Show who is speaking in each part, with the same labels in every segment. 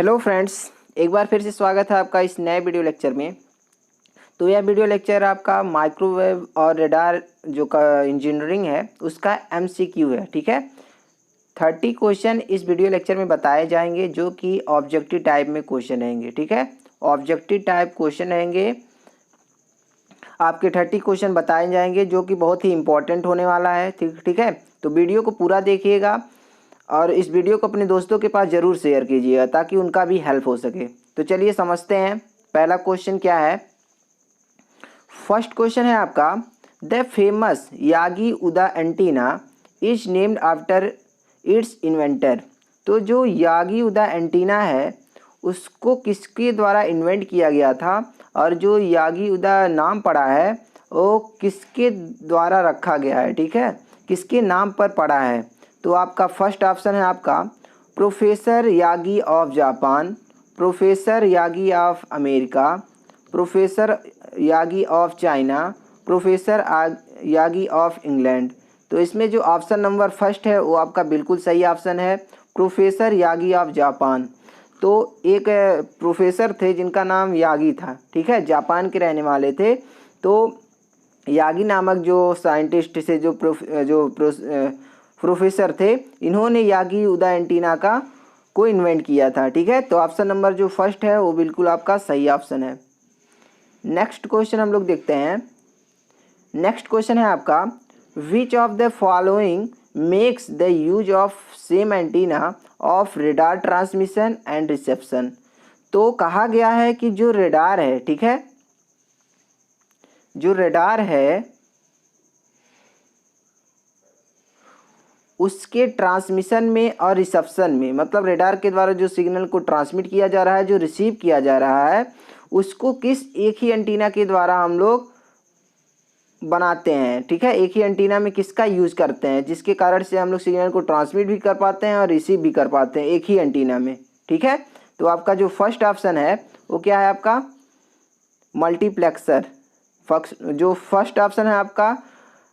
Speaker 1: Hello friends, एक बार फिर से स्वागत है आपका इस नए वीडियो लेक्चर में। तो यह वीडियो लेक्चर आपका माइक्रोवेव और रडार जो का इंजीनियरिंग है उसका एमसीक्यू है। ठीक है, 30 क्वेश्चन इस वीडियो लेक्चर में बताए जाएंगे जो कि ऑब्जेक्टिव टाइप में क्वेश्चन रहेंगे। ठीक है, ऑब्जेक्टिव टाइप क्वेश्चन रहेंगे आपके 30 क्वेश्चन बताए जाएंगे जो कि बहुत ही इंपॉर्टेंट होने वाला है। ठीक है, तो वीडियो को पूरा देखिएगा और इस वीडियो को अपने दोस्तों के पास ज़रूर शेयर कीजिएगा ताकि उनका भी हेल्प हो सके। तो चलिए समझते हैं पहला क्वेश्चन क्या है। फर्स्ट क्वेश्चन है आपका, the famous Yagi Uda antenna is named after it's inventor. तो जो यागी उदा एंटीना है उसको किसके द्वारा इन्वेंट किया गया था और जो यागी उदा नाम पड़ा है वो किसके द्वारा रखा गया है। ठीक है, किसके नाम पर पड़ा है। तो आपका फर्स्ट ऑप्शन है आपका professor Yagi of Japan, professor Yagi of America, professor Yagi of China, professor Yagi of England. तो इसमें जो ऑप्शन नंबर फर्स्ट है वो आपका बिल्कुल सही ऑप्शन है, प्रोफेसर यागी ऑफ जापान। तो एक प्रोफेसर थे जिनका नाम यागी था। ठीक है, जापान के रहने वाले थे। तो यागी नामक जो साइंटिस्ट से जो प्रोफेसर थे, इन्होंने यागी उदा एंटीना को इन्वेंट किया था। ठीक है, तो ऑप्शन नंबर जो फर्स्ट है वो बिल्कुल आपका सही ऑप्शन है। नेक्स्ट क्वेश्चन हम लोग देखते हैं। नेक्स्ट क्वेश्चन है आपका, which of the following makes the use of same antenna of radar transmission and reception. तो कहा गया है कि जो रेडार है, ठीक है, जो रेडार है उसके ट्रांसमिशन में और रिसेप्शन में, मतलब रेडार के द्वारा जो सिग्नल को ट्रांसमिट किया जा रहा है, जो रिसीव किया जा रहा है, उसको किस एक ही एंटीना के द्वारा हम लोग बनाते हैं। ठीक है, एक ही एंटीना में किसका यूज करते हैं जिसके कारण से हम लोग सिग्नल को ट्रांसमिट भी कर पाते हैं और रिसीव भी कर पाते हैं एक ही एंटीना में। ठीक है, तो आपका जो फर्स्ट ऑप्शन है वो क्या है आपका मल्टीप्लेक्सर। जो फर्स्ट ऑप्शन है आपका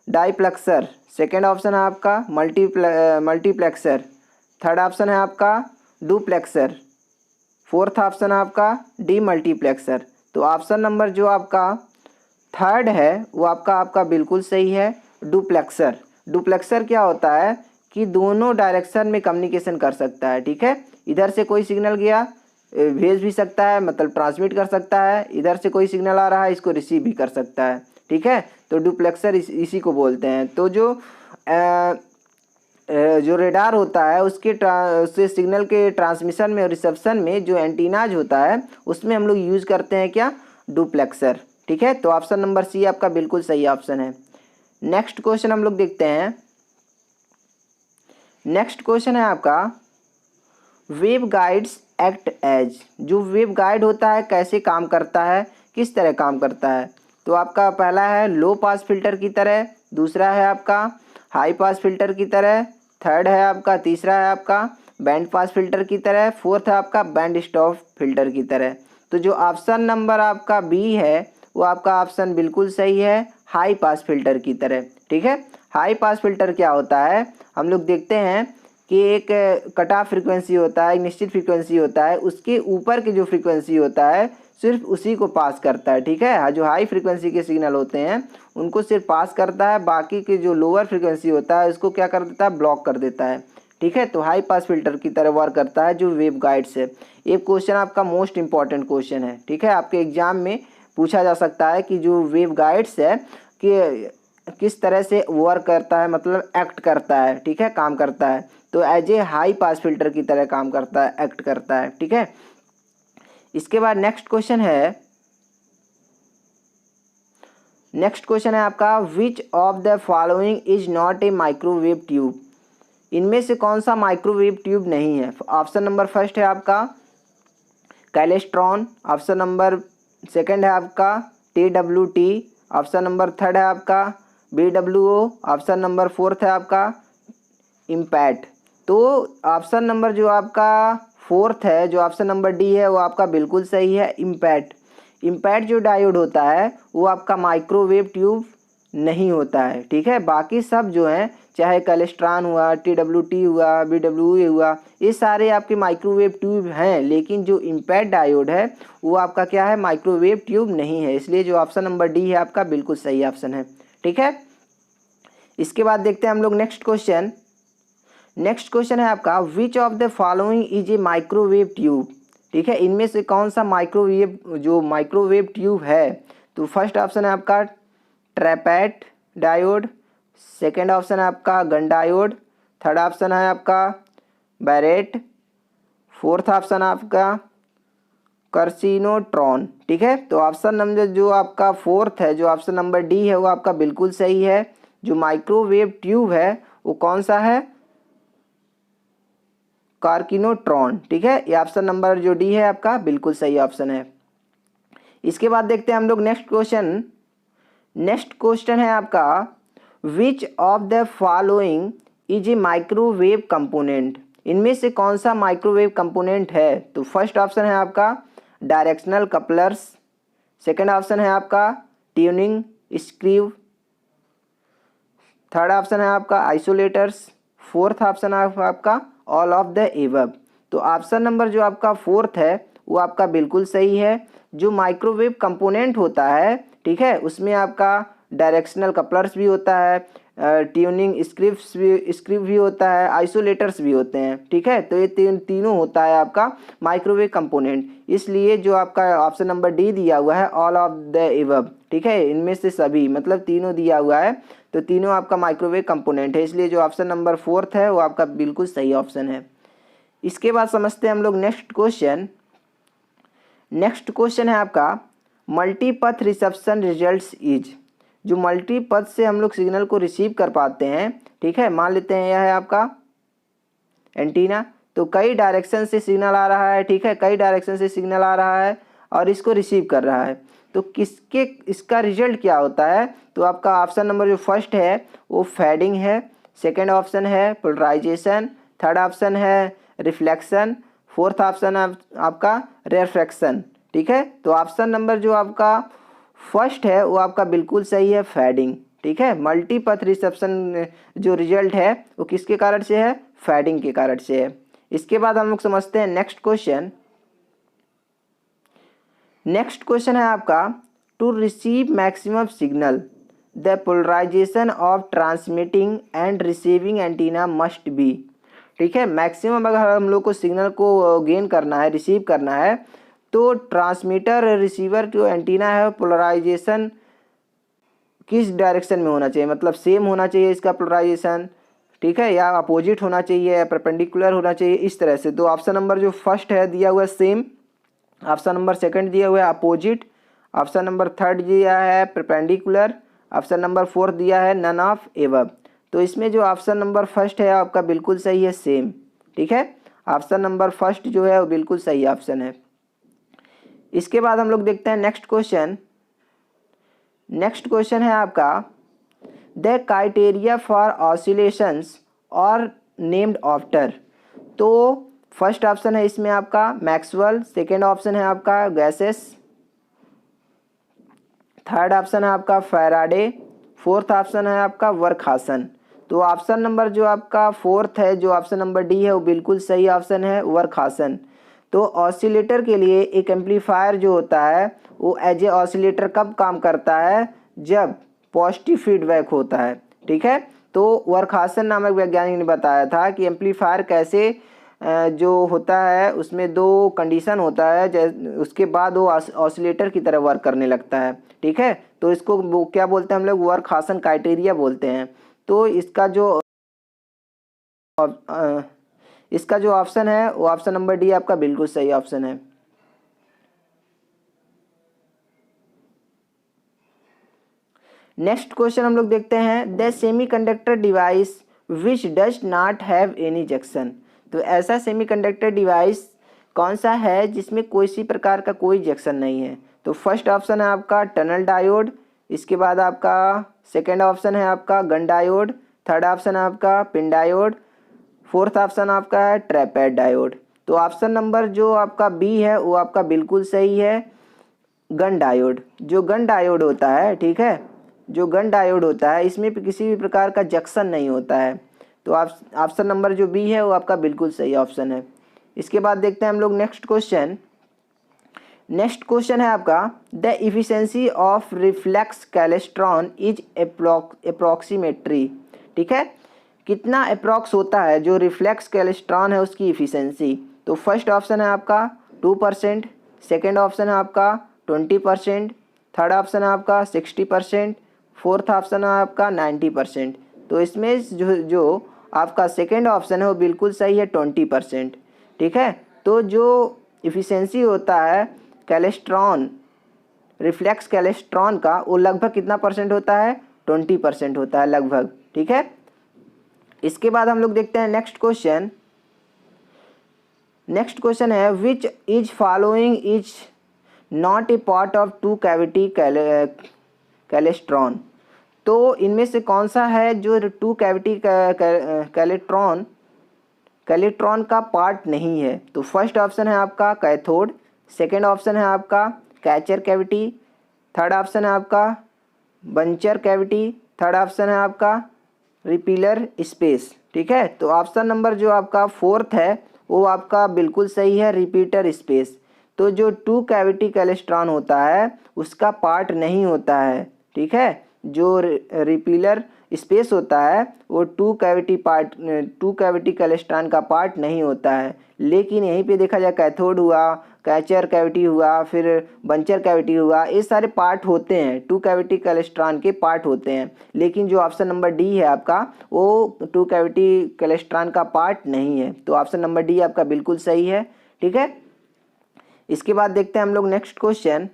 Speaker 1: डाईप्लेक्सर, सेकेंड ऑप्शन है आपका मल्टीप्लेक्सर, थर्ड ऑप्शन है आपका डुप्लेक्सर, फोर्थ ऑप्शन है आपका डी मल्टीप्लेक्सर। तो ऑप्शन नंबर जो आपका थर्ड है वो आपका बिल्कुल सही है, डुप्लेक्सर। डुप्लेक्सर क्या होता है कि दोनों डायरेक्शन में कम्युनिकेशन कर सकता है। ठीक है, इधर से कोई सिग्नल गया भेज भी सकता है, मतलब ट्रांसमिट कर सकता है, इधर से कोई सिग्नल आ रहा है इसको रिसीव भी कर सकता है। ठीक है, तो डुप्लेक्सर इसी को बोलते हैं। तो जो रेडार होता है उसके सिग्नल के ट्रांसमिशन में और रिसेप्शन में जो एंटीनाज होता है उसमें हम लोग यूज़ करते हैं क्या, डुप्लेक्सर। ठीक है, तो ऑप्शन नंबर सी आपका बिल्कुल सही ऑप्शन है। नेक्स्ट क्वेश्चन हम लोग देखते हैं। नेक्स्ट क्वेश्चन है आपका, वेव गाइड्स एक्ट एज। जो वेव गाइड होता है कैसे काम करता है, किस तरह काम करता है। तो आपका पहला है लो पास फिल्टर की तरह, दूसरा है आपका हाई पास फिल्टर की तरह, थर्ड है आपका, तीसरा है आपका बैंड पास फिल्टर की तरह, फोर्थ है आपका बैंड स्टॉप फिल्टर की तरह। तो जो ऑप्शन नंबर आपका बी है वो आपका ऑप्शन बिल्कुल सही है, हाई पास फिल्टर की तरह। ठीक है, हाई पास फिल्टर क्या होता है, हम लोग देखते हैं कि एक कट ऑफ फ्रिक्वेंसी होता है, एक निश्चित फ्रिक्वेंसी होता है, उसके ऊपर की जो फ्रिक्वेंसी होता है सिर्फ उसी को पास करता है। ठीक है, जो हाई फ्रिक्वेंसी के सिग्नल होते हैं उनको सिर्फ पास करता है, बाकी के जो लोअर फ्रिक्वेंसी होता है उसको क्या कर देता है, ब्लॉक कर देता है। ठीक है, तो हाई पास फिल्टर की तरह वर्क करता है जो वेव गाइड्स है। ये क्वेश्चन आपका मोस्ट इंपॉर्टेंट क्वेश्चन है। ठीक है, आपके एग्जाम में पूछा जा सकता है कि जो वेव गाइड्स है कि किस तरह से वर्क करता है, मतलब एक्ट करता है। ठीक है, काम करता है। तो as a high pass filter की तरह काम करता है, एक्ट करता है। ठीक है, इसके बाद नेक्स्ट क्वेश्चन है आपका, which of the following is not A microwave tube. इनमें से कौन सा माइक्रोवेव ट्यूब नहीं है। ऑप्शन नंबर फर्स्ट है आपका कैलेस्ट्रॉन, ऑप्शन नंबर सेकंड है आपका TWT, ऑप्शन नंबर थर्ड है आपका BWO, ऑप्शन नंबर फोर्थ है आपका इम्पैक्ट। तो ऑप्शन नंबर जो आपका फोर्थ है, जो ऑप्शन नंबर डी है वो आपका बिल्कुल सही है, इम्पैक्ट। इम्पैक्ट जो डायोड होता है वो आपका माइक्रोवेव ट्यूब नहीं होता है। ठीक है, बाकी सब जो हैं चाहे कैलेस्ट्रॉन हुआ, TWT हुआ, BWE हुआ, ये सारे आपके माइक्रोवेव ट्यूब हैं, लेकिन जो इम्पैक्ट डायोड है वो आपका क्या है, माइक्रोवेव ट्यूब नहीं है। इसलिए जो ऑप्शन नंबर डी है आपका बिल्कुल सही ऑप्शन है। ठीक है, इसके बाद देखते हैं हम लोग नेक्स्ट क्वेश्चन। नेक्स्ट क्वेश्चन है आपका which of the following is a microwave tube. ठीक है, इनमें से कौन सा माइक्रोवेव ट्यूब है। तो फर्स्ट ऑप्शन है आपका ट्रैपेट डायोड, सेकेंड ऑप्शन है आपका गन डायोड, थर्ड ऑप्शन है आपका बैरेट, फोर्थ ऑप्शन आपका कर्सिनोट्रॉन। ठीक है, तो ऑप्शन नंबर जो आपका फोर्थ है, जो ऑप्शन नंबर डी है, वो आपका बिल्कुल सही है। जो माइक्रोवेव ट्यूब है वो कौन सा है, कार्किनोट्रॉन। ठीक है, ये ऑप्शन नंबर जो डी है आपका बिल्कुल सही ऑप्शन है। इसके बाद देखते हैं हम लोग नेक्स्ट क्वेश्चन। नेक्स्ट क्वेश्चन है आपका which of the following is a microwave component. इनमें से कौन सा माइक्रोवेव कंपोनेंट है। तो फर्स्ट ऑप्शन है आपका डायरेक्शनल कपलर्स, सेकेंड ऑप्शन है आपका ट्यूनिंग स्क्रीव, थर्ड ऑप्शन है आपका आइसोलेटर्स, फोर्थ ऑप्शन है आपका ऑल ऑफ द एबव। तो ऑप्शन नंबर जो आपका फोर्थ है वो आपका बिल्कुल सही है। जो माइक्रोवेव कंपोनेंट होता है, ठीक है, उसमें आपका डायरेक्शनल कपलर्स भी होता है, ट्यूनिंग स्क्रिप्ट भी होता है, आइसोलेटर्स भी होते हैं। ठीक है, तो ये तीनों होता है आपका माइक्रोवेव कंपोनेंट। इसलिए जो आपका ऑप्शन नंबर डी दिया हुआ है ऑल ऑफ द एबव, ठीक है, इनमें से सभी मतलब तीनों दिया हुआ है, तो तीनों आपका माइक्रोवेव कंपोनेंट है। इसलिए जो ऑप्शन नंबर फोर्थ है वो आपका बिल्कुल सही ऑप्शन है। इसके बाद समझते हैं हम लोग नेक्स्ट क्वेश्चन। नेक्स्ट क्वेश्चन है आपका मल्टीपथ रिसेप्शन रिजल्ट्स इज। जो मल्टीपथ से हम लोग सिग्नल को रिसीव कर पाते हैं, ठीक है, मान लेते हैं यह है आपका एंटीना, तो कई डायरेक्शन से सिग्नल आ रहा है। ठीक है, कई डायरेक्शन से सिग्नल आ रहा है और इसको रिसीव कर रहा है, तो इसका रिजल्ट क्या होता है। तो आपका ऑप्शन नंबर जो फर्स्ट है वो फेडिंग है, सेकेंड ऑप्शन है पोलराइजेशन, थर्ड ऑप्शन है रिफ्लेक्शन, फोर्थ ऑप्शन आपका रेफ्रैक्शन। ठीक है, तो ऑप्शन नंबर जो आपका फर्स्ट है वो आपका बिल्कुल सही है, फेडिंग। ठीक है, मल्टीपथ रिसेप्शन जो रिजल्ट है वो किसके कारण से है, फेडिंग के कारण से है। इसके बाद हम लोग समझते हैं नेक्स्ट क्वेश्चन। नेक्स्ट क्वेश्चन है आपका to receive maximum signal the polarization of transmitting and receiving antenna must be. ठीक है, मैक्सिमम अगर हम लोग को सिग्नल को गेन करना है, रिसीव करना है, तो ट्रांसमीटर रिसीवर जो एंटीना है पोलराइजेशन किस डायरेक्शन में होना चाहिए, मतलब सेम होना चाहिए इसका पोलराइजेशन, ठीक है, या अपोजिट होना चाहिए या परपेंडिकुलर होना चाहिए, इस तरह से। तो ऑप्शन नंबर जो फर्स्ट है दिया हुआ है सेम, ऑप्शन नंबर सेकंड दिया हुआ है अपोजिट, ऑप्शन नंबर थर्ड दिया है परपेंडिकुलर, ऑप्शन नंबर फोर्थ दिया है नन ऑफ एबव। तो इसमें जो ऑप्शन नंबर फर्स्ट है आपका बिल्कुल सही है, सेम। ठीक है, ऑप्शन नंबर फर्स्ट जो है वो बिल्कुल सही ऑप्शन है। इसके बाद हम लोग देखते हैं नेक्स्ट क्वेश्चन। नेक्स्ट क्वेश्चन है आपका द क्राइटेरिया फॉर ऑसिलेशंस और नेम्ड आफ्टर। तो फर्स्ट ऑप्शन है इसमें आपका मैक्सवेल, सेकेंड ऑप्शन है आपका गैसेस, थर्ड ऑप्शन है आपका फैराडे, फोर्थ ऑप्शन है आपका वर्कहासन। तो ऑप्शन नंबर जो आपका फोर्थ है, जो ऑप्शन नंबर डी है वो बिल्कुल सही ऑप्शन है, वर्कहासन। तो ऑसिलेटर के लिए एक एम्पलीफायर जो होता है वो एज ए ऑसिलेटर कब काम करता है, जब पॉजिटिव फीडबैक होता है। ठीक है, तो वर्कहासन नामक वैज्ञानिक ने बताया था कि एम्पलीफायर कैसे जो होता है उसमें दो कंडीशन होता है, उसके बाद वो ऑसिलेटर की तरह वर्क करने लगता है। ठीक है, तो इसको वो क्या बोलते हैं हम लोग, वर्कहासन क्राइटेरिया बोलते हैं। तो इसका जो ऑप्शन है वो ऑप्शन नंबर डी आपका बिल्कुल सही ऑप्शन है। नेक्स्ट क्वेश्चन हम लोग देखते हैं the semiconductor device which does not have any junction. तो ऐसा सेमीकंडक्टर डिवाइस कौन सा है जिसमें किसी प्रकार का कोई जंक्शन नहीं है। तो फर्स्ट ऑप्शन है आपका टनल डायोड, इसके बाद आपका सेकेंड ऑप्शन है आपका गन डायोड, थर्ड ऑप्शन है आपका पिन डायोड, फोर्थ ऑप्शन आपका है ट्रैपेड डायोड। तो ऑप्शन नंबर जो आपका बी है वो आपका बिल्कुल सही है, गन डायोड। जो गन डायोड होता है, ठीक है, जो गन डायोड होता है इसमें किसी भी प्रकार का जंक्शन नहीं होता है। तो आप ऑप्शन नंबर जो बी है वो आपका बिल्कुल सही ऑप्शन है। इसके बाद देखते हैं हम लोग नेक्स्ट क्वेश्चन। नेक्स्ट क्वेश्चन है आपका the efficiency of reflex klystron is approximately. ठीक है, कितना अप्रॉक्स होता है जो रिफ्लेक्स कैलेस्ट्रॉन है उसकी इफिशियंसी। तो फर्स्ट ऑप्शन है आपका 2%, सेकेंड ऑप्शन है आपका 20%, थर्ड ऑप्शन है आपका 60%, फोर्थ ऑप्शन है आपका 90%। तो इसमें जो आपका सेकेंड ऑप्शन है वो बिल्कुल सही है 20%। ठीक है, तो जो इफिशियंसी होता है कैलेस्ट्रॉन, रिफ्लेक्स कैलेस्ट्रॉन का, वो लगभग कितना परसेंट होता है, 20% होता है लगभग। ठीक है, इसके बाद हम लोग देखते हैं नेक्स्ट क्वेश्चन। नेक्स्ट क्वेश्चन है which is following is not a part of two cavity klystron. तो इनमें से कौन सा है जो टू कैविटी कैलेक्ट्रॉन का पार्ट नहीं है। तो फर्स्ट ऑप्शन है आपका कैथोड, सेकेंड ऑप्शन है आपका कैचर कैविटी, थर्ड ऑप्शन है आपका बंचर कैविटी, थर्ड ऑप्शन है आपका रिपीलर स्पेस। ठीक है, तो ऑप्शन नंबर जो आपका फोर्थ है वो आपका बिल्कुल सही है, रिपीटर स्पेस। तो जो टू कैविटी कैलेस्ट्रॉन होता है उसका पार्ट नहीं होता है। ठीक है, जो रिपीलर स्पेस होता है वो टू कैविटी कैलेस्ट्रॉन का पार्ट नहीं होता है। लेकिन यहीं पे देखा जाए कैथोड हुआ, कैचर कैविटी हुआ, फिर बंचर कैविटी हुआ, ये सारे पार्ट होते हैं, टू कैविटी कैलेस्ट्रॉन के पार्ट होते हैं। लेकिन जो ऑप्शन नंबर डी है आपका वो टू कैविटी कैलेस्ट्रॉन का पार्ट नहीं है। तो ऑप्शन नंबर डी आपका बिल्कुल सही है। ठीक है, इसके बाद देखते हैं हम लोग नेक्स्ट क्वेश्चन।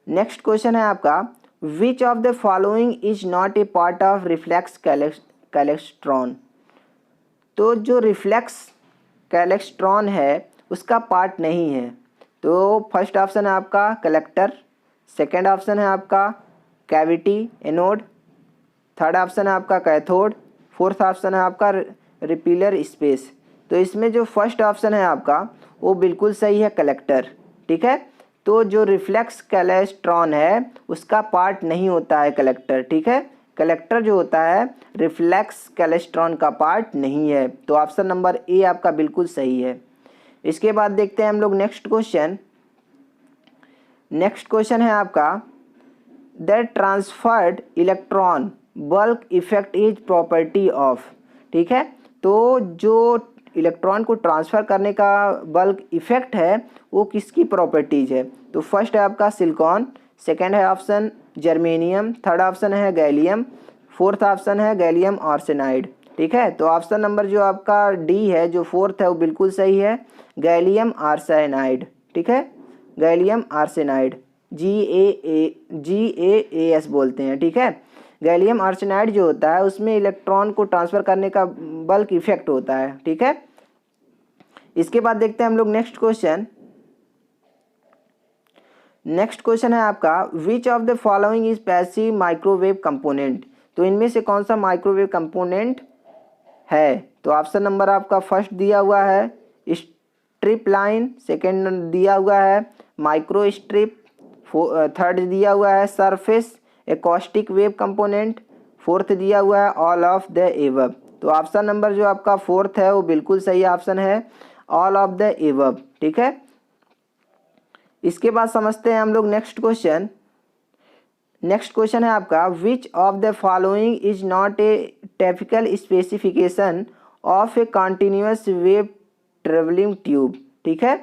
Speaker 1: नेक्स्ट क्वेश्चन है आपका which of the following is not a part of reflex klystron. तो जो रिफ्लेक्स कैलेस्ट्रॉन है उसका पार्ट नहीं है। तो फर्स्ट ऑप्शन है आपका कलेक्टर, सेकेंड ऑप्शन है आपका कैविटी एनोड, थर्ड ऑप्शन है आपका कैथोड, फोर्थ ऑप्शन है आपका रिपीलर स्पेस। तो इसमें जो फर्स्ट ऑप्शन है आपका वो बिल्कुल सही है, कलेक्टर। ठीक है, तो जो रिफ्लेक्स कैलेस्ट्रॉन है उसका पार्ट नहीं होता है कलेक्टर। ठीक है, कलेक्टर जो होता है रिफ्लेक्स कैलेस्ट्रॉन का पार्ट नहीं है। तो ऑप्शन नंबर ए आपका बिल्कुल सही है। इसके बाद देखते हैं हम लोग नेक्स्ट क्वेश्चन। नेक्स्ट क्वेश्चन है आपका the transferred electron bulk effect is property of. ठीक है, तो जो इलेक्ट्रॉन को ट्रांसफ़र करने का बल्क इफेक्ट है वो किसकी प्रॉपर्टीज़ है। तो फर्स्ट है आपका सिलिकॉन, सेकेंड है ऑप्शन जर्मेनियम, थर्ड ऑप्शन है गैलियम, फोर्थ ऑप्शन है गैलियम आर्सेनाइड। ठीक है, तो ऑप्शन नंबर जो आपका डी है जो फोर्थ है वो बिल्कुल सही है, गैलियम आर्सेनाइड। ठीक है, गैलियम आर्सेनाइड, GaAs बोलते हैं। ठीक है, गैलियम आर्सेनाइड जो होता है उसमें इलेक्ट्रॉन को ट्रांसफ़र करने का बल्क इफेक्ट होता है। ठीक है, इसके बाद देखते हैं हम लोग नेक्स्ट क्वेश्चन। नेक्स्ट क्वेश्चन है आपका which of the following is passive microwave component. तो इनमें से कौन सा माइक्रोवेव कंपोनेंट है। तो ऑप्शन नंबर आपका फर्स्ट दिया हुआ है स्ट्रिप लाइन, सेकेंड दिया हुआ है माइक्रो स्ट्रिप, थर्ड दिया हुआ है surface acoustic wave component, fourth दिया हुआ है ऑल ऑफ द एबव। तो ऑप्शन नंबर जो आपका फोर्थ है वो बिल्कुल सही ऑप्शन है, ऑल ऑफ द एबव। ठीक है, इसके बाद समझते हैं हम लोग नेक्स्ट क्वेश्चन। नेक्स्ट क्वेश्चन है आपका which of the following is not A typical specification of a continuous wave travelling tube. ठीक है,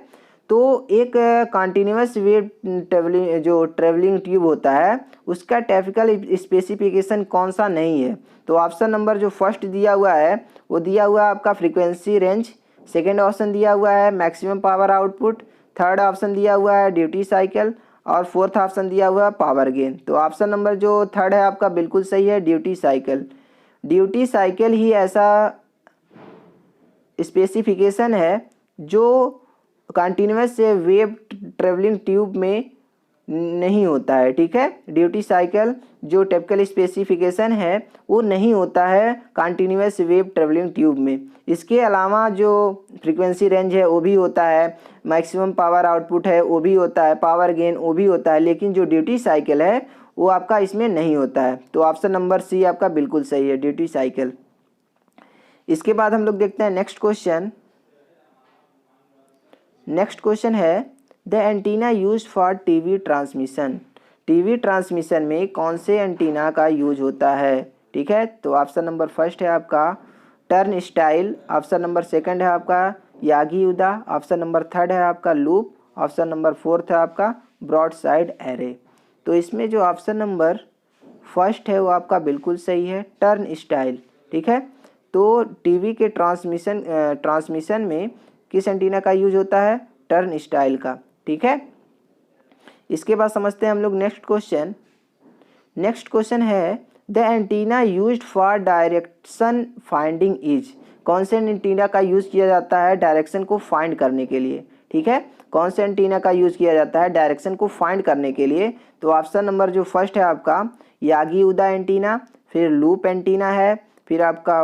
Speaker 1: तो एक कॉन्टिन्यूस वेव ट्रेवलिंग ट्यूब होता है उसका टिपिकल स्पेसिफिकेशन कौन सा नहीं है। तो ऑप्शन नंबर जो फर्स्ट दिया हुआ है वो दिया हुआ है आपका फ्रीक्वेंसी रेंज, सेकेंड ऑप्शन दिया हुआ है maximum power output, third option दिया हुआ है ड्यूटी साइकिल और फोर्थ ऑप्शन दिया हुआ है पावर गेन। तो ऑप्शन नंबर जो थर्ड है आपका बिल्कुल सही है, ड्यूटी साइकिल। ड्यूटी साइकिल ही ऐसा स्पेसिफिकेशन है जो कंटिन्यूस वेव ट्रेवलिंग ट्यूब में नहीं होता है। ठीक है, ड्यूटी साइकिल जो टिपिकल स्पेसिफिकेशन है वो नहीं होता है कंटिन्यूस वेव ट्रेवलिंग ट्यूब में। इसके अलावा जो फ्रीक्वेंसी रेंज है वो भी होता है, मैक्सिमम पावर आउटपुट है वो भी होता है, पावर गेन वो भी होता है, लेकिन जो ड्यूटी साइकिल है वो आपका इसमें नहीं होता है। तो ऑप्शन नंबर सी आपका बिल्कुल सही है, ड्यूटी साइकिल। इसके बाद हम लोग देखते हैं नेक्स्ट क्वेश्चन। नेक्स्ट क्वेश्चन है the antenna use for TV transmission. TV transmission में कौन से एंटीना का यूज होता है? ठीक है, तो ऑप्शन नंबर फर्स्ट है आपका turn style, option number second है आपका यागी उदा, ऑप्शन नंबर थर्ड है आपका लूप, ऑप्शन नंबर फोर्थ है आपका ब्रॉड साइड एरे। तो इसमें जो ऑप्शन नंबर फर्स्ट है वो आपका बिल्कुल सही है, टर्न स्टाइल। ठीक है, तो टीवी के ट्रांसमिशन में किस एंटीना का यूज होता है? टर्न स्टाइल का। ठीक है, इसके बाद समझते हैं हम लोग नेक्स्ट क्वेश्चन। नेक्स्ट क्वेश्चन है the antenna used for direction finding is. कौन से एंटीना का यूज़ किया जाता है डायरेक्शन को फाइंड करने के लिए? ठीक है, कौन से एंटीना का यूज़ किया जाता है डायरेक्शन को फाइंड करने के लिए? तो ऑप्शन नंबर जो फर्स्ट है आपका यागी उदा एंटीना, फिर लूप एंटीना है, फिर आपका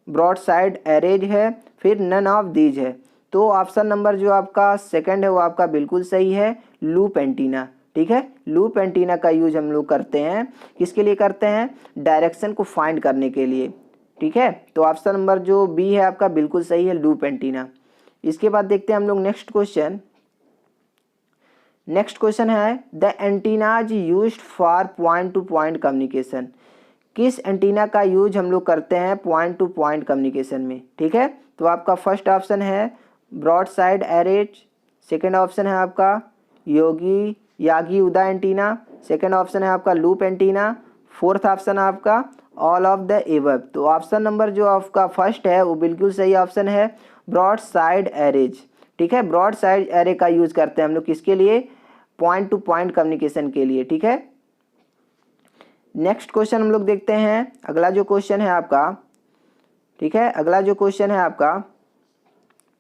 Speaker 1: ब्रॉड साइड एरेज है, फिर नन ऑफ दीज है। तो ऑप्शन नंबर जो आपका सेकंड है वो आपका बिल्कुल सही है, लूप एंटीना। ठीक है, लूप एंटीना का यूज हम लोग करते हैं, किसके लिए करते हैं? डायरेक्शन को फाइंड करने के लिए। ठीक है, तो ऑप्शन नंबर जो बी है आपका बिल्कुल सही है, लूप एंटीना। इसके बाद देखते हैं हम लोग नेक्स्ट क्वेश्चन। नेक्स्ट क्वेश्चन है the antennas used for point two point communication. किस एंटीना का यूज हम लोग करते हैं पॉइंट टू पॉइंट कम्युनिकेशन में? ठीक है, तो आपका फर्स्ट ऑप्शन है broadside arrays, second option है आपका Yagi Uda antenna, second option है आपका लूप एंटीना, फोर्थ ऑप्शन है आपका ऑल ऑफ द एबव। तो ऑप्शन नंबर जो आपका फर्स्ट है वो बिल्कुल सही ऑप्शन है, ब्रॉड साइड एरेज। ठीक है, ब्रॉड साइड एरे का यूज करते हैं हम लोग किसके लिए? पॉइंट टू पॉइंट कम्युनिकेशन के लिए। ठीक है, नेक्स्ट क्वेश्चन हम लोग देखते हैं। अगला जो क्वेश्चन है आपका, ठीक है, अगला जो क्वेश्चन है आपका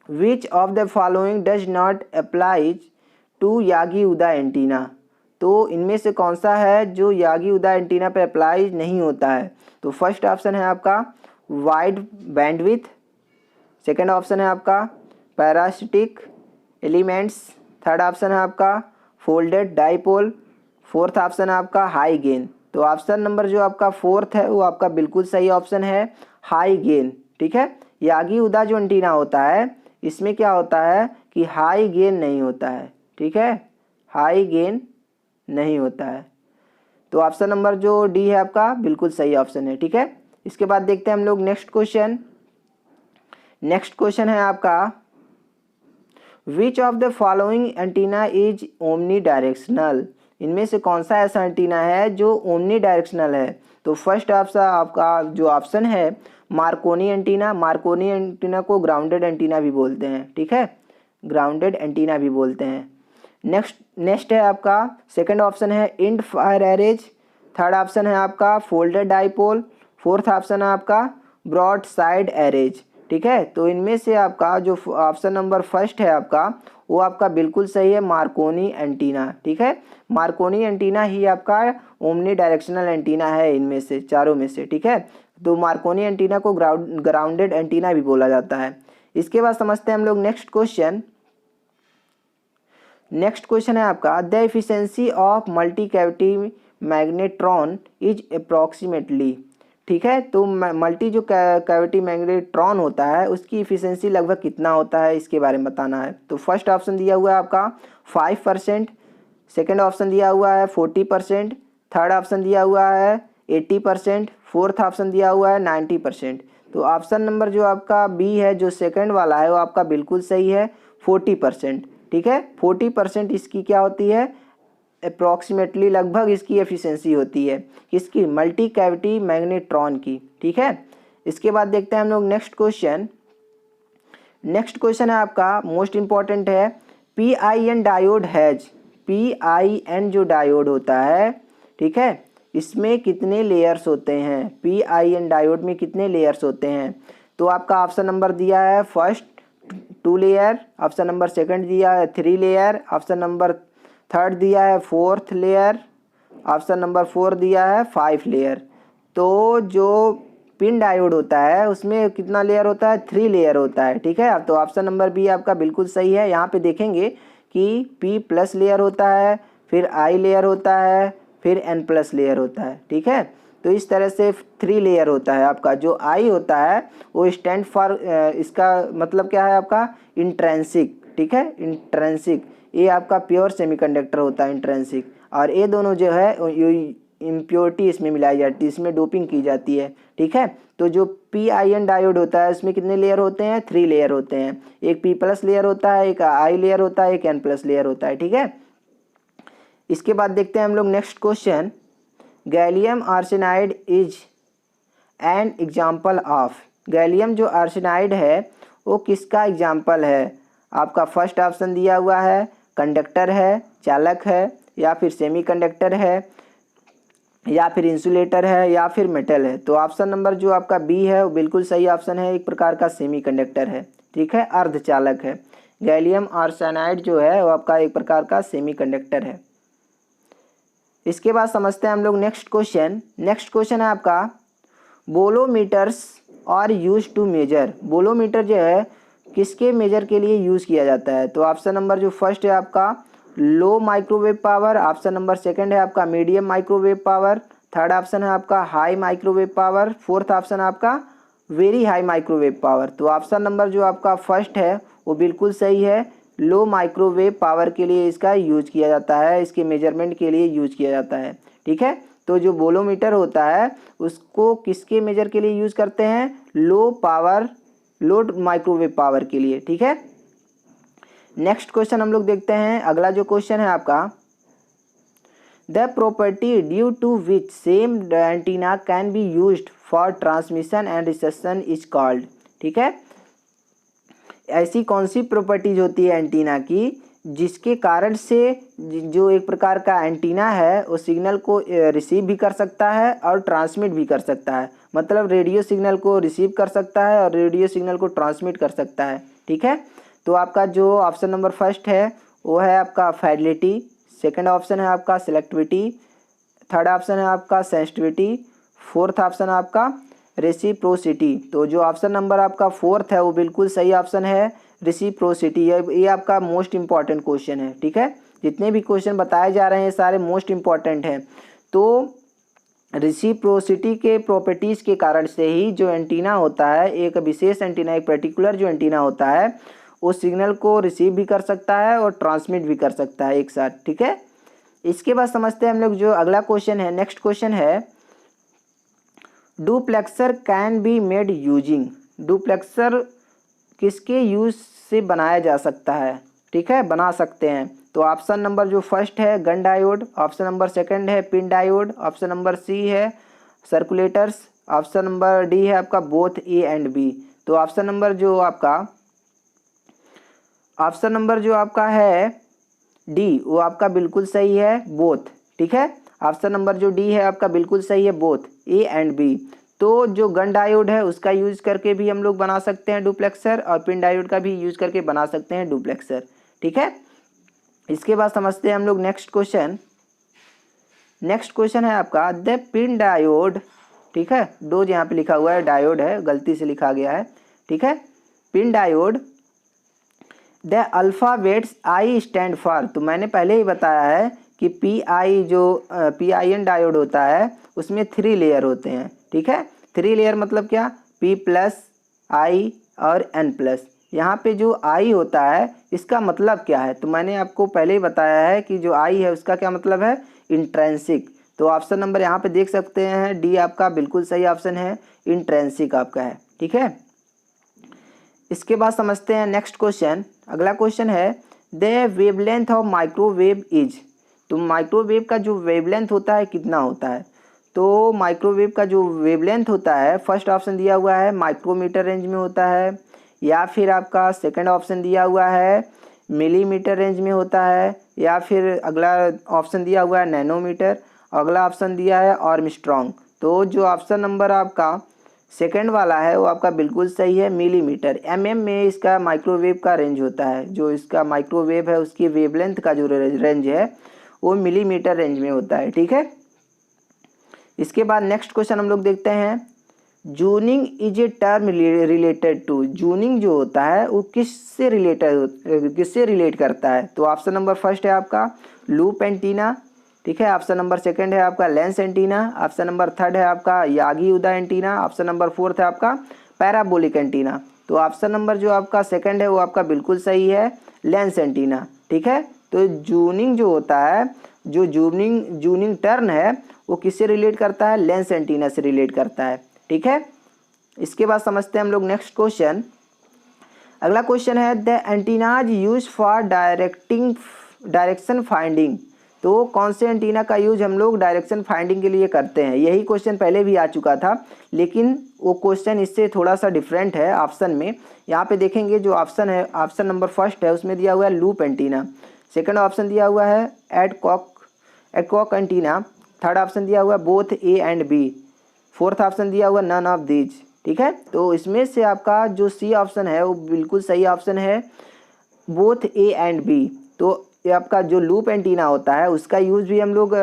Speaker 1: which of the following does not applies to Yagi Uda antenna. तो इनमें से कौन सा है जो यागी उदा एंटीना पे अप्लाई नहीं होता है? तो फर्स्ट ऑप्शन है आपका वाइड बैंडविड्थ, सेकंड ऑप्शन है आपका पैरासिटिक एलिमेंट्स, थर्ड ऑप्शन है आपका फोल्डेड डाइपोल, फोर्थ ऑप्शन है आपका हाई गेन। तो ऑप्शन नंबर जो आपका फोर्थ है वो आपका बिल्कुल सही ऑप्शन है, हाई गेन। ठीक है, यागी उदा जो एंटीना होता है इसमें क्या होता है कि हाई गेन नहीं होता है। ठीक है, हाई गेन नहीं होता है। तो ऑप्शन नंबर जो डी है आपका बिल्कुल सही ऑप्शन है। ठीक है, इसके बाद देखते हैं हम लोग नेक्स्ट क्वेश्चन। नेक्स्ट क्वेश्चन है आपका which of the following antenna is omni directional. इनमें से कौन सा ऐसा एंटीना है जो ओमनी डायरेक्शनल है? तो फर्स्ट ऑप्शन आपका जो ऑप्शन है मार्कोनी एंटीना। मार्कोनी एंटीना को ग्राउंडेड एंटीना भी बोलते हैं। ठीक है, ग्राउंडेड एंटीना भी बोलते हैं। नेक्स्ट है आपका सेकंड ऑप्शन है end fire arrays, third option है आपका फोल्डेड डाइपोल, फोर्थ ऑप्शन है आपका ब्रॉड साइड एरेज। ठीक है, तो इनमें से आपका जो ऑप्शन नंबर फर्स्ट है आपका वो आपका बिल्कुल सही है, मार्कोनी एंटीना। ठीक है, मार्कोनी एंटीना ही आपका ओमनी डायरेक्शनल एंटीना है इनमें से चारों में से। ठीक है, तो मार्कोनी एंटीना को ग्राउंडेड एंटीना भी बोला जाता है। इसके बाद समझते हैं हम लोग नेक्स्ट क्वेश्चन। नेक्स्ट क्वेश्चन है आपका the efficiency of multi cavity magnetron is approximately. ठीक है, तो मल्टी जो कैविटी मैग्नेट्रॉन होता है उसकी इफिशिएंसी लगभग कितना होता है इसके बारे में बताना है। तो फर्स्ट ऑप्शन दिया हुआ है आपका 5%, सेकेंड ऑप्शन दिया हुआ है 40%, थर्ड ऑप्शन दिया हुआ है 80%, फोर्थ ऑप्शन दिया हुआ है 90%। तो ऑप्शन नंबर जो आपका बी है जो सेकंड वाला है वो आपका बिल्कुल सही है, 40%। ठीक है, 40% इसकी क्या होती है? अप्रॉक्सीमेटली लगभग इसकी एफिशिएंसी होती है, किसकी? मल्टी कैविटी मैग्नेट्रॉन की। ठीक है, इसके बाद देखते हैं हम लोग नेक्स्ट क्वेश्चन। नेक्स्ट क्वेश्चन है आपका मोस्ट इंपॉर्टेंट है PIN डायोड हैज। PIN जो डायोड होता है, ठीक है, इसमें कितने लेयर्स होते हैं? PIN डायोड में कितने लेयर्स होते हैं? तो आपका ऑप्शन नंबर दिया है first 2 layer, option number second दिया है 3 लेयर, ऑप्शन नंबर थर्ड दिया है 4th लेयर, ऑप्शन नंबर 4 दिया है 5 लेयर। तो जो पिन डायोड होता है उसमें कितना लेयर होता है? 3 लेयर होता है। ठीक है, तो ऑप्शन नंबर बी आपका बिल्कुल सही है। यहाँ पे देखेंगे कि P+ लेयर होता है, फिर आई लेयर होता है, फिर एन प्लस लेयर होता है। ठीक है, तो इस तरह से 3 लेयर होता है आपका। जो आई होता है वो स्टैंड फॉर, इसका मतलब क्या है आपका, इंट्रेंसिक। ठीक है, इंट्रेंसिक, ये आपका प्योर सेमीकंडक्टर होता है इंट्रेंसिक। और ये दोनों जो है इम्प्योरिटी इसमें मिलाई जाती है, इसमें डोपिंग की जाती है। ठीक है, तो जो पी आई एन डायोड होता है उसमें कितने लेयर होते हैं, 3 लेयर होते हैं। एक पी प्लस लेयर होता है, एक आई लेयर होता है, एक एन प्लस लेयर होता है। ठीक है, इसके बाद देखते हैं हम लोग next question. Gallium arsenide is an example of. Gallium जो आर्सेनाइड है वो किसका एग्जाम्पल है? आपका फर्स्ट ऑप्शन दिया हुआ है, कंडक्टर है, चालक है, या फिर सेमीकंडक्टर है, या फिर इंसुलेटर है, या फिर मेटल है। तो ऑप्शन नंबर जो आपका बी है वो बिल्कुल सही ऑप्शन है, एक प्रकार का सेमीकंडक्टर है। ठीक है, अर्धचालक है। गैलियम आर्सेनाइड जो है वो आपका एक प्रकार का सेमीकंडक्टर है। इसके बाद समझते हैं हम लोग नेक्स्ट क्वेश्चन। नेक्स्ट क्वेश्चन है आपका, bolometers are use to measure. Bolometer जो है किसके मेजर के लिए यूज़ किया जाता है? तो ऑप्शन नंबर जो फर्स्ट है आपका low microwave power, option number second है आपका medium microwave power, third option है आपका high microwave power, fourth option है आपका वेरी हाई माइक्रोवेव पावर। तो ऑप्शन नंबर जो आपका फर्स्ट है वो बिल्कुल सही है, लो माइक्रोवेव पावर के लिए इसका यूज किया जाता है, इसके मेजरमेंट के लिए यूज किया जाता है। ठीक है, तो जो बोलोमीटर होता है उसको किसके मेजर के लिए यूज करते हैं? लो पावर, लो माइक्रोवेव पावर के लिए। ठीक है, नेक्स्ट क्वेश्चन हम लोग देखते हैं। अगला जो क्वेश्चन है आपका, the property due to which same antenna can be used for transmission and reception is called. ठीक है, ऐसी कौन सी प्रॉपर्टीज होती है एंटीना की जिसके कारण से जो एक प्रकार का एंटीना है वो सिग्नल को रिसीव भी कर सकता है और ट्रांसमिट भी कर सकता है। मतलब रेडियो सिग्नल को रिसीव कर सकता है और रेडियो सिग्नल को ट्रांसमिट कर सकता है। ठीक है, तो आपका जो ऑप्शन नंबर फर्स्ट है वो है आपका फाइडेलिटी, सेकंड ऑप्शन है आपका सेलेक्टिविटी, थर्ड ऑप्शन है आपका सेंसिटिविटी, फोर्थ ऑप्शन है आपका रेसिप्रोसिटी। तो जो ऑप्शन नंबर आपका फोर्थ है वो बिल्कुल सही ऑप्शन है, रेसिप्रोसिटी। ये आपका मोस्ट इंपॉर्टेंट क्वेश्चन है। ठीक है, जितने भी क्वेश्चन बताए जा रहे हैं सारे मोस्ट इंपॉर्टेंट हैं। तो रेसिप्रोसिटी के प्रॉपर्टीज़ के कारण से ही जो एंटीना होता है, एक विशेष एंटीना, एक पर्टिकुलर जो एंटीना होता है वो सिग्नल को रिसीव भी कर सकता है और ट्रांसमिट भी कर सकता है एक साथ। ठीक है, इसके बाद समझते हैं हम लोग जो अगला क्वेश्चन है। नेक्स्ट क्वेश्चन है, duplexer can be made using. Duplexer किसके यूज से बनाया जा सकता है? ठीक है, बना सकते हैं। तो ऑप्शन नंबर जो फर्स्ट है gun diode, option number second है pin diode, option number C है सर्कुलेटर्स, ऑप्शन नंबर डी है आपका बोथ ए एंड बी। तो ऑप्शन नंबर जो आपका है डी वो आपका बिल्कुल सही है, बोथ। ठीक है, ऑप्शन नंबर जो डी है आपका बिल्कुल सही है, बोथ ए एंड बी। तो जो गन डायोड है उसका यूज करके भी हम लोग बना सकते हैं डुप्लेक्सर, और पिन डायोड का भी यूज करके बना सकते हैं डुप्लेक्सर। ठीक है, इसके बाद समझते हैं हम लोग नेक्स्ट क्वेश्चन। नेक्स्ट क्वेश्चन है आपका, द पिन डायोड। ठीक है, डोज यहाँ पे लिखा हुआ है, डायोड है, गलती से लिखा गया है। ठीक है, pin diode, the alphabets I stand for. तो मैंने पहले ही बताया है कि पी आई जो पी आई एन डायोड होता है उसमें 3 लेयर होते हैं। ठीक है, 3 लेयर मतलब क्या, पी प्लस, आई और एन प्लस। यहाँ पे जो आई होता है इसका मतलब क्या है? तो मैंने आपको पहले ही बताया है कि जो आई है उसका क्या मतलब है, इंट्रेंसिक। तो ऑप्शन नंबर यहाँ पे देख सकते हैं डी आपका बिल्कुल सही ऑप्शन है, इंट्रेंसिक आपका है। ठीक है, इसके बाद समझते हैं नेक्स्ट क्वेश्चन। अगला क्वेश्चन है, the wavelength of microwave is. तो माइक्रोवेव का जो वेवलेंथ होता है कितना होता है? तो माइक्रोवेव का जो वेवलेंथ होता है, फर्स्ट ऑप्शन दिया हुआ है माइक्रोमीटर रेंज में होता है, या फिर आपका सेकंड ऑप्शन दिया हुआ है मिलीमीटर रेंज में होता है, या फिर अगला ऑप्शन दिया हुआ है नैनोमीटर, अगला ऑप्शन दिया है आर्मस्ट्रॉन्ग। तो जो ऑप्शन नंबर आपका सेकंड वाला है वो आपका बिल्कुल सही है, मिलीमीटर। एमएम में इसका माइक्रोवेव का रेंज होता है। जो इसका माइक्रोवेव है उसकी वेवलेंथ का जो रेंज है वो मिलीमीटर रेंज में होता है। ठीक है, इसके बाद नेक्स्ट क्वेश्चन हम लोग देखते हैं, tuning is a term related to, tuning जो होता है वो किससे रिलेट करता है? तो ऑप्शन नंबर फर्स्ट है आपका लूप एंटीना, ठीक है। ऑप्शन नंबर सेकंड है आपका lens antenna, option number third है आपका Yagi Uda antenna, option number fourth है आपका पैराबोलिक एंटीना। तो ऑप्शन नंबर जो आपका सेकंड है वो आपका बिल्कुल सही है, लेंस एंटीना, ठीक है। तो जूनिंग जो होता है, जो जूनिंग टर्न है वो किससे रिलेट करता है? लेंस एंटीना से रिलेट करता है, ठीक है। इसके बाद समझते हैं हम लोग नेक्स्ट क्वेश्चन। अगला क्वेश्चन है the antennas use for direction finding. तो कौन से एंटीना का यूज हम लोग डायरेक्शन फाइंडिंग के लिए करते हैं? यही क्वेश्चन पहले भी आ चुका था, लेकिन वो क्वेश्चन इससे थोड़ा सा डिफरेंट है ऑप्शन में। यहाँ पे देखेंगे जो ऑप्शन है, ऑप्शन नंबर फर्स्ट है उसमें दिया हुआ है लूप एंटीना, सेकंड ऑप्शन दिया हुआ है एडकॉक एंटीना, थर्ड ऑप्शन दिया हुआ है both A and B, fourth option दिया हुआ नन ऑफ दीज, ठीक है। तो इसमें से आपका जो सी ऑप्शन है वो बिल्कुल सही ऑप्शन है, बोथ ए एंड बी। तो ये आपका जो लूप एंटीना होता है उसका यूज़ भी हम लोग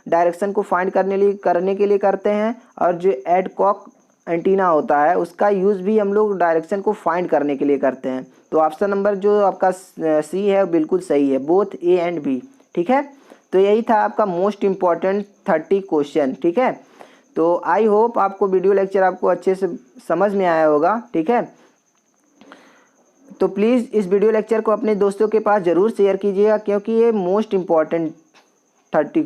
Speaker 1: डायरेक्शन को फाइंड करने के लिए करते हैं, और जो एडकॉक एंटीना होता है उसका यूज़ भी हम लोग डायरेक्शन को फाइंड करने के लिए करते हैं। तो ऑप्शन नंबर जो आपका सी है बिल्कुल सही है, बोथ ए एंड बी, ठीक है। तो यही था आपका मोस्ट इम्पॉर्टेंट 30 क्वेश्चन, ठीक है। तो आई होप आपको वीडियो लेक्चर आपको अच्छे से समझ में आया होगा, ठीक है। तो प्लीज़ इस वीडियो लेक्चर को अपने दोस्तों के पास ज़रूर शेयर कीजिएगा, क्योंकि ये मोस्ट इम्पॉर्टेंट 30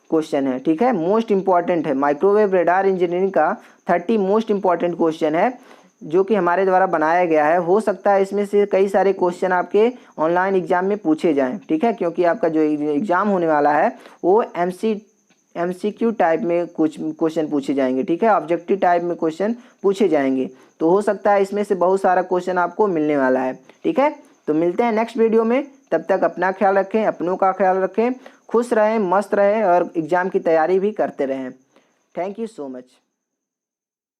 Speaker 1: क्वेश्चन है, ठीक है। मोस्ट इम्पॉर्टेंट है, माइक्रोवेव रेडार इंजीनियरिंग का 30 मोस्ट इम्पॉर्टेंट क्वेश्चन है जो कि हमारे द्वारा बनाया गया है। हो सकता है इसमें से कई सारे क्वेश्चन आपके ऑनलाइन एग्जाम में पूछे जाएँ, ठीक है, क्योंकि आपका जो एग्ज़ाम होने वाला है वो MCQ टाइप में कुछ क्वेश्चन पूछे जाएंगे, ठीक है, ऑब्जेक्टिव टाइप में क्वेश्चन पूछे जाएंगे। तो हो सकता है इसमें से बहुत सारा क्वेश्चन आपको मिलने वाला है, ठीक है। तो मिलते हैं नेक्स्ट वीडियो में, तब तक अपना ख्याल रखें, अपनों का ख्याल रखें, खुश रहें, मस्त रहें और एग्ज़ाम की तैयारी भी करते रहें। Thank you so much.